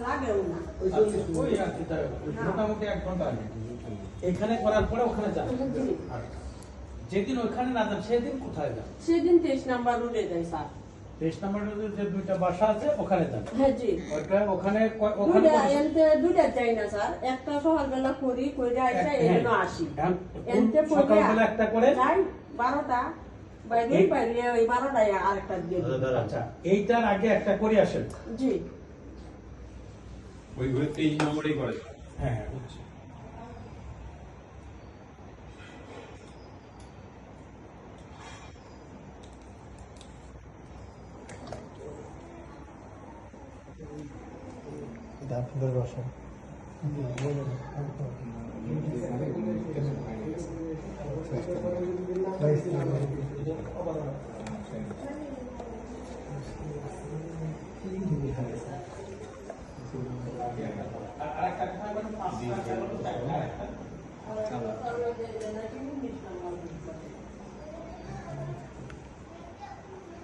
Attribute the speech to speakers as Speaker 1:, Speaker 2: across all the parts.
Speaker 1: লাগেও না
Speaker 2: ওই আর কি মোটামুটি 1 ঘন্টা আগে এখানে করার পরে ওখানে যান। যেদিন ওখানে না যান সেদিন কোথায় যান?
Speaker 1: সেদিন 23 নাম্বার রোডে যাই স্যার।
Speaker 2: 23 নম্বর রোডে যে দুইটা বাসা আছে ওখানে যান।
Speaker 1: হ্যাঁ জি।
Speaker 2: ওখানে
Speaker 1: দুইটা যাই না স্যার, একটা সকালবেলা করি কইরা আইসা এজন্য আসি। এনতে
Speaker 2: সকালবেলা একটা করে
Speaker 1: যাই 12টা বাইরে বাইরে ওই 12টায় আরেকটা দিয়ে দিই।
Speaker 2: আচ্ছা এইটার আগে একটা করে আসেন।
Speaker 1: জি।
Speaker 3: ওই 23 নম্বরেই করে।
Speaker 2: হ্যাঁ হ্যাঁ বুঝছি।
Speaker 4: আপনাদের বাসা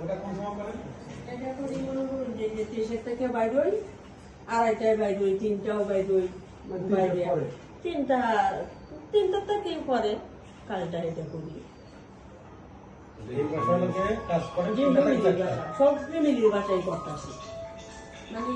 Speaker 2: ওটা কোন সময় করেন?
Speaker 1: এটা করি মনে করুন যে 23 থেকে বাইরে হই, 2:30টায় বাইরে হই, 3টাও বাইরে হই, বাইরে 3টা থেকে পরে কালটা এটা করি।
Speaker 2: এই বাসায় কাজ করেন
Speaker 1: সব ফ্যামিলির বাসায় করতেছি। মানে